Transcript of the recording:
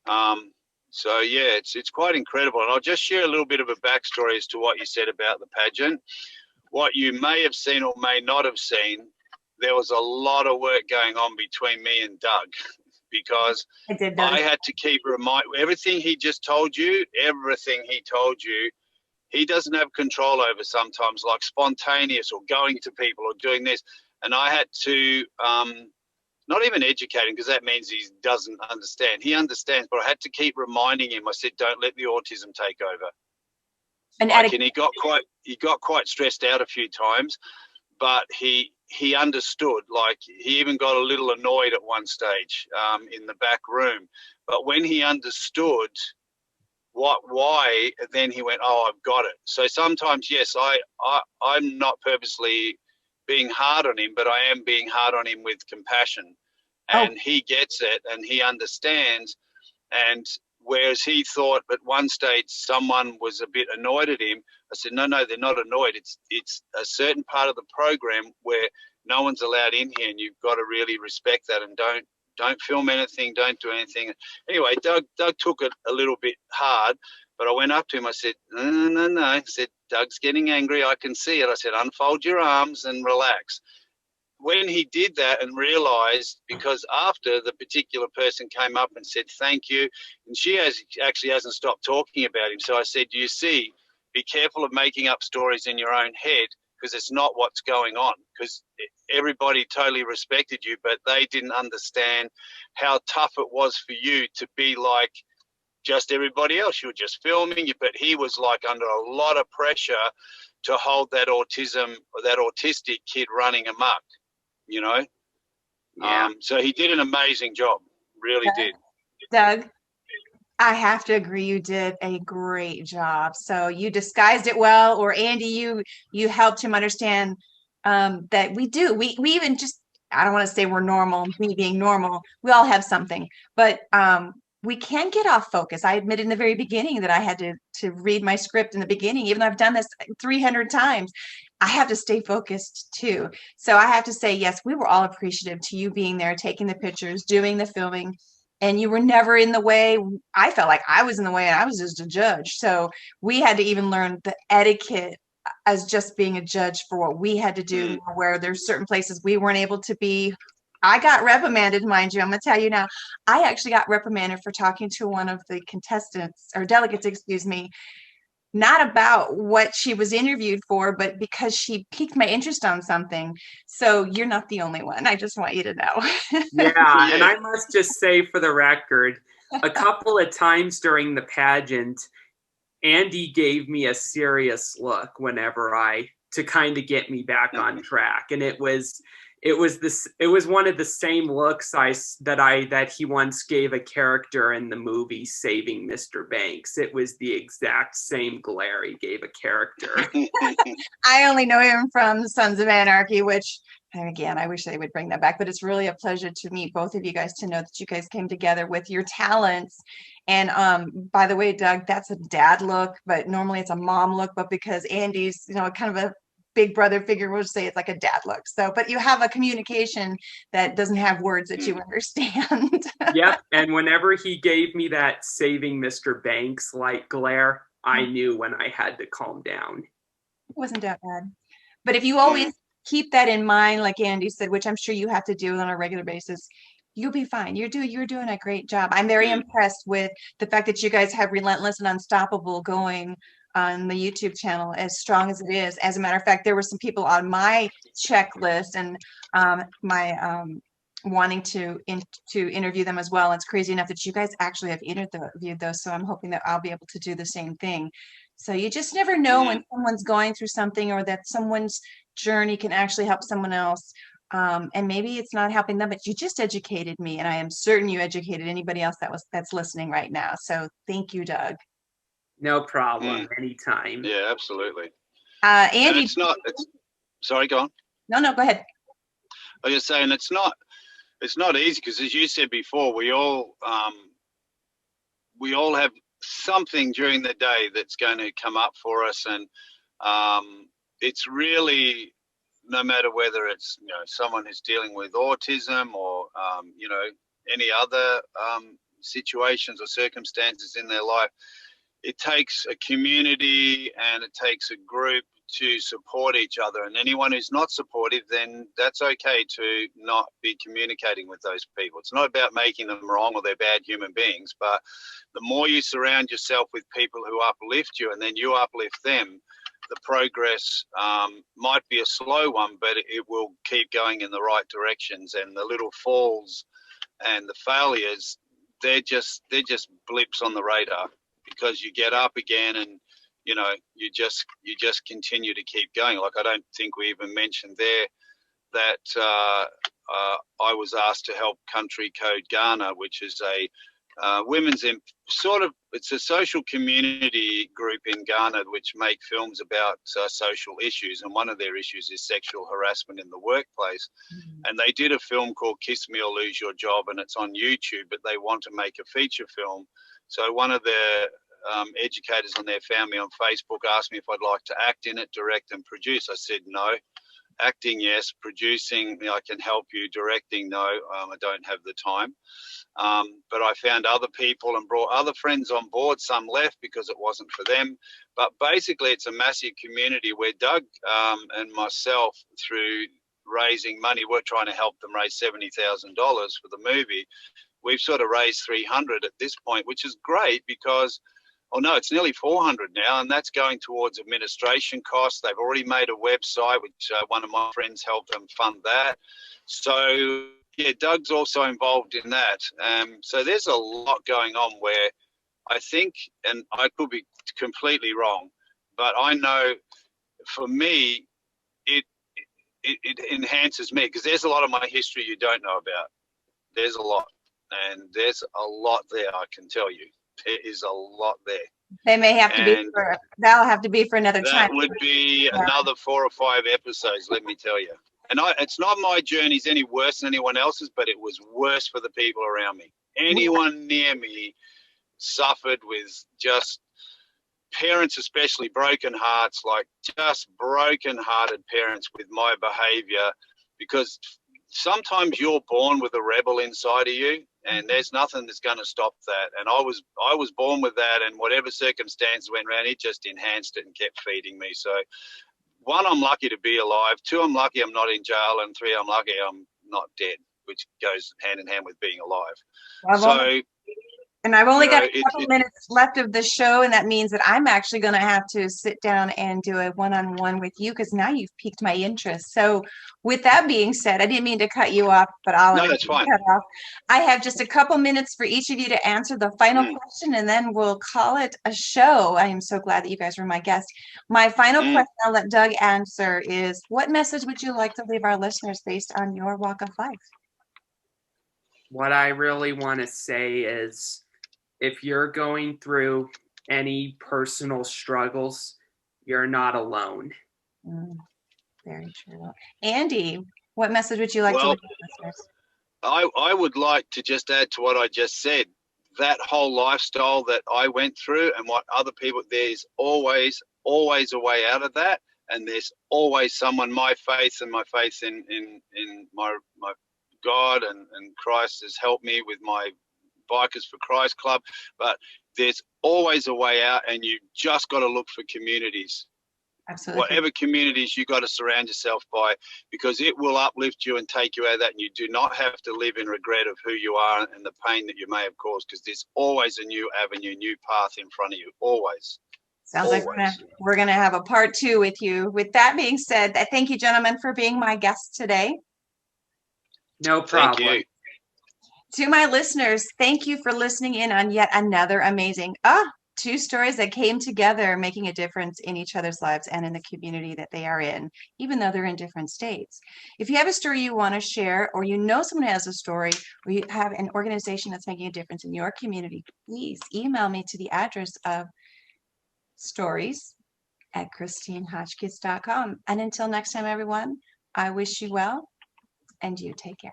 So yeah, it's quite incredible. And I'll just share a little bit of a backstory as to what you said about the pageant. What you may have seen or may not have seen, there was a lot of work going on between me and Doug because I had to keep everything he just told you, everything he told you, he doesn't have control over sometimes, like spontaneous or going to people or doing this. And I had to not even educate him because that means he doesn't understand. He understands, but I had to keep reminding him. I said, don't let the autism take over. And he got quite stressed out a few times, but he understood. Like he even got a little annoyed at one stage in the back room. But when he understood why, then he went, oh, I've got it. So sometimes, yes, I'm not purposely being hard on him, but I am being hard on him with compassion. And he gets it and he understands. And whereas he thought at one stage someone was a bit annoyed at him, I said, no, they're not annoyed. It's a certain part of the program where no one's allowed in here, and you've got to really respect that and don't film anything, don't do anything. Anyway, Doug took it a little bit hard, but I went up to him. I said, no. I said, Doug's getting angry. I can see it. I said, unfold your arms and relax. When he did that and realized, because after the particular person came up and said thank you, and she actually hasn't stopped talking about him. So I said, you see, be careful of making up stories in your own head, because it's not what's going on, because everybody totally respected you, but they didn't understand how tough it was for you to be like just everybody else. You were just filming, but he was like under a lot of pressure to hold that autism or that autistic kid running amok, you know? Yeah. So he did an amazing job, really did. Doug, I have to agree, you did a great job. So you disguised it well, or Andy, you helped him understand that we even just, I don't want to say we're normal, me being normal, we all have something, but we can get off focus. I admit in the very beginning that I had to read my script in the beginning, even though I've done this 300 times. I have to stay focused too. So I have to say, yes, we were all appreciative to you being there, taking the pictures, doing the filming, and you were never in the way. I felt like I was in the way and I was just a judge. So we had to even learn the etiquette as just being a judge for what we had to do, where there's certain places we weren't able to be. I got reprimanded, mind you. I'm going to tell you now, I actually got reprimanded for talking to one of the contestants or delegates, excuse me, not about what she was interviewed for, but because she piqued my interest on something. So you're not the only one. I just want you to know. Yeah, and I must just say for the record, a couple of times during the pageant, Andy gave me a serious look to kind of get me back on track. And it was one of the same looks that he once gave a character in the movie Saving Mr. Banks. It was the exact same glare he gave a character. I only know him from Sons of Anarchy, which, and again, I wish they would bring that back, but it's really a pleasure to meet both of you guys, to know that you guys came together with your talents. And by the way, Doug, that's a dad look, but normally it's a mom look, but because Andy's, kind of a big brother figure, we'll say it's like a dad look. So, but you have a communication that doesn't have words that you understand. Yep. And whenever he gave me that Saving Mr. Banks light glare, I knew when I had to calm down. It wasn't that bad. But if you always keep that in mind, like Andy said, which I'm sure you have to do on a regular basis, you'll be fine. You're doing a great job. I'm very impressed with the fact that you guys have Relentless and Unstoppable going on the YouTube channel as strong as it is. As a matter of fact, there were some people on my checklist and my wanting to interview them as well. And it's crazy enough that you guys actually have interviewed those. So I'm hoping that I'll be able to do the same thing. So you just never know when someone's going through something, or that someone's journey can actually help someone else. And maybe it's not helping them, but you just educated me, and I am certain you educated anybody else that's listening right now. So thank you, Doug. No problem. Anytime. Yeah, absolutely. Andy, sorry, go on. No, go ahead. I was just saying it's not easy, because as you said before, we all have something during the day that's going to come up for us, and it's really, no matter whether it's someone who's dealing with autism or any other situations or circumstances in their life, it takes a community and it takes a group to support each other. And anyone who's not supportive, then that's okay to not be communicating with those people. It's not about making them wrong or they're bad human beings, but the more you surround yourself with people who uplift you and then you uplift them, the progress might be a slow one, but it will keep going in the right directions. And the little falls and the failures, they're just blips on the radar, because you get up again and you just continue to keep going. Like, I don't think we even mentioned there that I was asked to help Country Code Ghana, which is a women's it's a social community group in Ghana which make films about social issues, and one of their issues is sexual harassment in the workplace. And they did a film called Kiss Me or Lose Your Job, and it's on YouTube, but they want to make a feature film. So one of the educators on their family on Facebook asked me if I'd like to act in it, direct and produce. I said no. Acting, yes. Producing, I can help you. Directing, no. I don't have the time. But I found other people and brought other friends on board. Some left because it wasn't for them. But basically, it's a massive community where Doug and myself, through raising money, we're trying to help them raise $70,000 for the movie. We've sort of raised 300 at this point, which is great because, it's nearly 400 now, and that's going towards administration costs. They've already made a website, which one of my friends helped them fund that. So, yeah, Doug's also involved in that. So there's a lot going on where I think, and I could be completely wrong, but I know for me, it enhances me, because there's a lot of my history you don't know about. There's a lot, and there's a lot there, I can tell you. There is a lot there. They may have to that'll have to be for another time. That would be another 4 or 5 episodes, let me tell you. And it's not my journey's any worse than anyone else's, but it was worse for the people around me. Anyone near me suffered with just parents, especially broken hearts, like just broken-hearted parents with my behavior, because sometimes you're born with a rebel inside of you, and there's nothing that's going to stop that. And I was born with that, and whatever circumstances went around, it just enhanced it and kept feeding me. So, 1, I'm lucky to be alive. 2, I'm lucky I'm not in jail. And 3, I'm lucky I'm not dead, which goes hand in hand with being alive. I've only got a couple minutes left of the show, and that means that I'm actually going to have to sit down and do a one-on-one with you, because now you've piqued my interest. So with that being said, I didn't mean to cut you off, but that's fine. Cut off. I have just a couple minutes for each of you to answer the final question, and then we'll call it a show. I am so glad that you guys were my guest. My final question I'll let Doug answer is, what message would you like to leave our listeners based on your walk of life? What I really want to say is, if you're going through any personal struggles, you're not alone. Very true. Andy, what message would you like to leave with listeners? I would like to just add to what I just said. That whole lifestyle that I went through and what other people, there's always a way out of that. And there's always someone, my faith in my God and Christ has helped me with my Bikers for Christ Club, but there's always a way out, and you just got to look for communities. Absolutely. Whatever communities you got to surround yourself by, because it will uplift you and take you out of that, and you do not have to live in regret of who you are and the pain that you may have caused, because there's always a new avenue, new path in front of you, always. Sounds like we're gonna have a part 2 with you. With that being said, I thank you, gentlemen, for being my guests today. No problem. Thank you. To my listeners, thank you for listening in on yet another amazing 2 stories that came together, making a difference in each other's lives and in the community that they are in, even though they're in different states. If you have a story you want to share, or you know someone who has a story, or you have an organization that's making a difference in your community, please email me to the address of stories@ChristineHotchkiss.com. And until next time, everyone, I wish you well, and you take care.